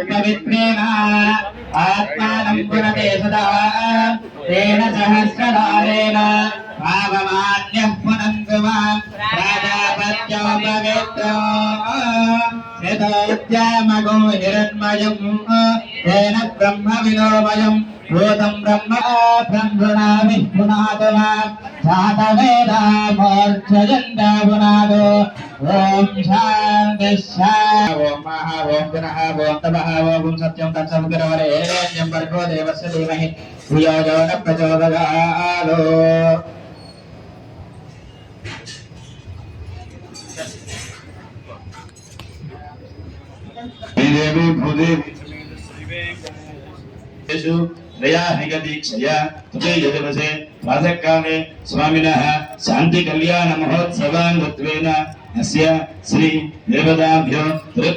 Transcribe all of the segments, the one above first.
पवित्रेण आत्मानं पुनते सदा तेन सहस्रधारेण भावमान्यः पुनन्तु मां प्राजापत्यो पवित्रो यतोद्यामगो हिरण्मयम् तेन ब्रह्म विलोमयम् भूतं ब्रह्म ब्रह्मणामि पुनादो जातवेदा मोर्चयन्ता पुनादो ओम शांति शांति ओम महा ओम गुणः ओम तपः ओम सत्यं तत्सवितुर्वरेण्यं भर्गो देवस्य धीमहि धियो यो न प्रचोदयात् देवी भूदेवी येषु दयाहिगदीक्षया तुजयदिवसे प्रातःकाले स्वामिनः शान्ति कल्याण महोत्सवाङ्गत्वेन अस्य श्री देवताभ्यो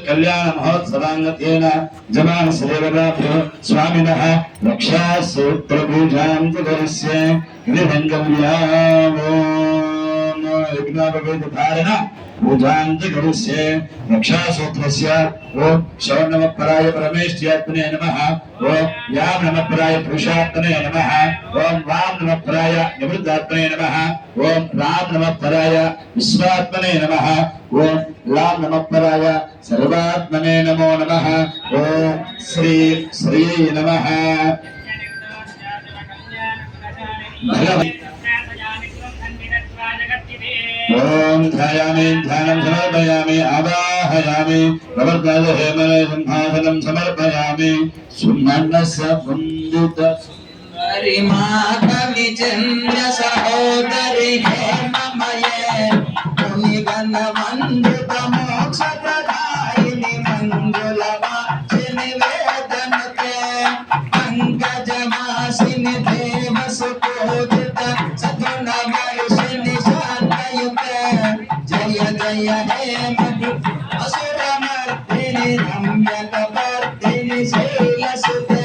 कल्याण महोत्सवाङ्गत्वेन जमानसदेवताभ्यो स्वामिनः रक्षा सूत्र पूजां करिष्य गृहङ्गल्यामो यज्ञापवेद धारण पूजांत करिष्ये रक्षासूत्रस्य ओम शव नमः पराय परमेष्ठ्यात्मने नमः ओम याम नमः पराय पुरुषात्मने नमः ओम वाम नमः पराय निवृत्तात्मने नमः ओम राम नमः पराय विश्वात्मने नमः ओम लाम नमः पराय सर्वात्मने नमो नमः ओम श्री श्री नमः ओम ध्यायामि ध्यानं समर्पयामि आवाहयामि प्रवर्तयेमने सिंहासनं समर्पयामि सुमनस्य वन्दित सुंदरी माधवी चन्द्र सहोदरी हेममये मुनिगण वन्दित मोक्षप्रदायिनि मङ्गलवासिनि वेदनुते पंकजमासिनि देवसुपूजित सगुणमयिषिनि जय जय हे मधु असुरमर्दिनि रम्यकपर्दिनि शैलसुते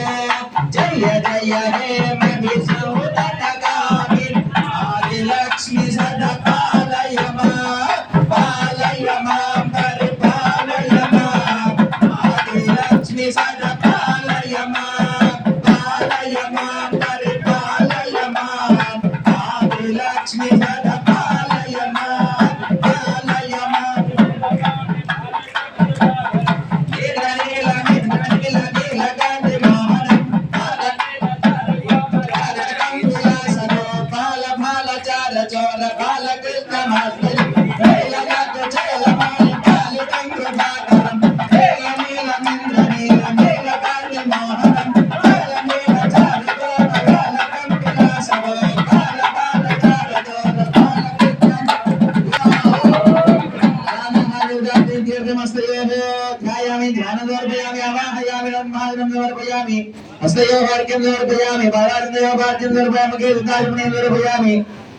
जय जय हे मधुसूदनगामिनि आदिलक्ष्मि सदा पालय मां परिपालय मां आदिलक्ष्मि सदा पालय मां परिपालय मां आदिलक्ष्मि सदा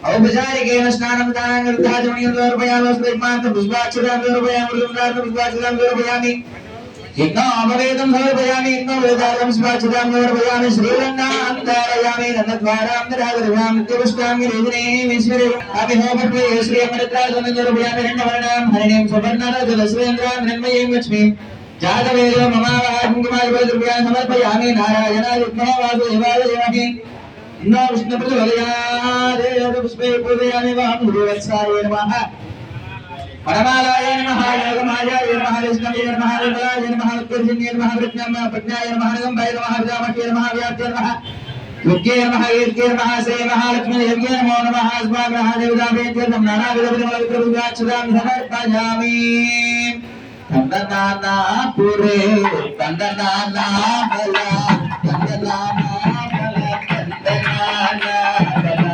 औपचारिकेन स्नानं दानं कृताजमनीयं समर्पयामि स्मृतिमान्तं पुष्पाक्षतां समर्पयामि पुष्पाक्षतां समर्पयामि यज्ञोपवेदं समर्पयामि यज्ञोपवेदार्थं पुष्पाक्षतां समर्पयामि श्रीरङ्गान्तारयामि नन्दद्वारां ददामि नित्यपुष्पां गिरिजनेमीश्वरे अभिहोपट्वे श्रीअमृतासनं समर्पयामि हिरण्यवर्णां हरिणीं सुवर्णरजतश्रेन्द्रां हिरण्मयीं लक्ष्मीं जातवेदो ममावाहङ्गमाय द्रव्यान् समर्पयामि नारायणाय विद्महे वासुदेवाय धीमहि तन्नो विष्णुः प्रचोदयात् पुष्पे पूजयामि वाहं गुरुवत्साय नमः परमालाय नमः योगमायाय नमः विष्णवे नमः निर्मलाय नमः उत्कर्षण्ये नमः प्रज्ञाय नमः गम्भाय नमः विद्यामह्ये नमः व्याप्त्ये नमः युक्ते नमः कीर्त्ये नमः श्री महालक्ष्मी यज्ञे नमो नमः अस्माकं देवताभ्यः नानाविधविधमलविधविधाक्षतां समर्पयामि कंदनाना पुरे कंदनाना बला कंदनाना बला कंदनाना बला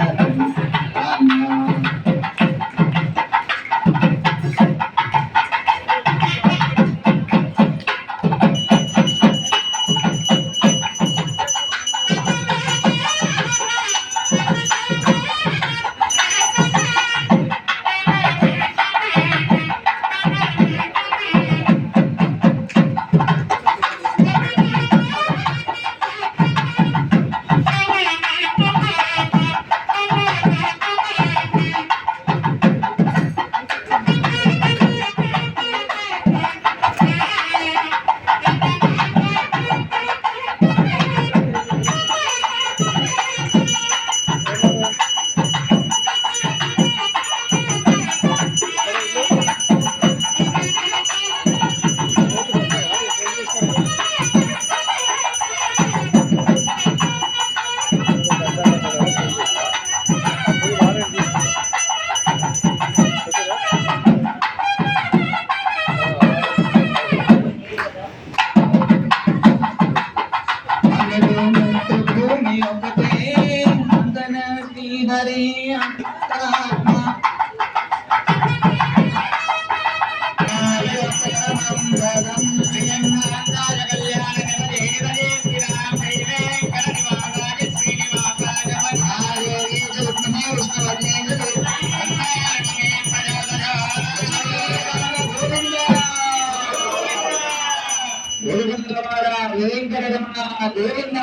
గోవింద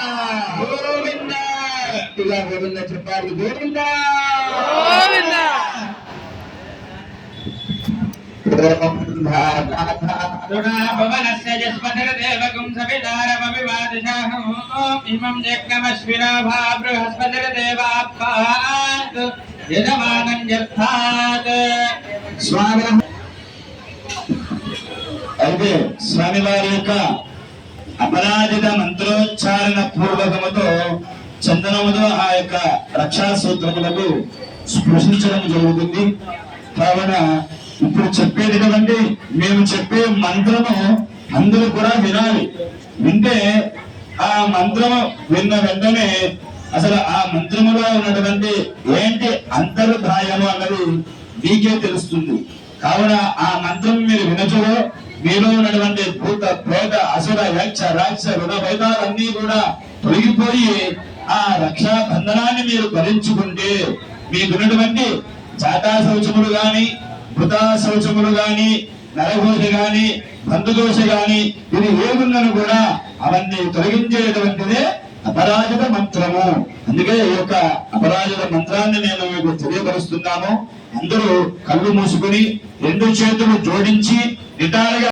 గోవింద గట్టిగా గోవింద చెప్పాలి గోవింద గోవింద భవనస్య జస్పతిర్దేవకం సవితారమవివాదిశాహం ఇమం జగ్నమశ్వినాభా బృహస్పతిర్దేవాప్పాత్ యజమానం జర్థాత్ స్వామి. అయితే స్వామివారి యొక్క అపరాజిత మంత్రోచ్చారణ పూర్వకముతో చందనముతో ఆ యొక్క రక్షా సూత్రములకు స్పృశించడం జరుగుతుంది. కావున ఇప్పుడు చెప్పేటటువంటి మేము చెప్పే మంత్రము అందరూ కూడా వినాలి. వింటే ఆ మంత్రము విన్న వెంటనే అసలు ఆ మంత్రములో ఉన్నటువంటి ఏంటి అంతర్ధాయము అన్నది మీకే తెలుస్తుంది. కావున ఆ మంత్రం మీరు వినచో మీలో ఉన్నటువంటి భూత ప్రేత అసుర యక్ష రాక్ష రుణ భేదాలన్నీ కూడా తొలగిపోయి ఆ రక్షా బంధనాన్ని మీరు భరించుకుంటే మీకున్నటువంటి జాతా శౌచములు గాని మృతా శౌచములు గాని నరఘోష గాని బంధుదోష గాని ఇది ఏమున్నను కూడా అవన్నీ తొలగించేటువంటిదే అపరాజిత మంత్రము. అందుకే ఈ యొక్క అపరాజిత మంత్రాన్ని నేను మీకు తెలియపరుస్తున్నాము. అందరూ కళ్ళు మూసుకుని రెండు చేతులు జోడించి నిటారుగా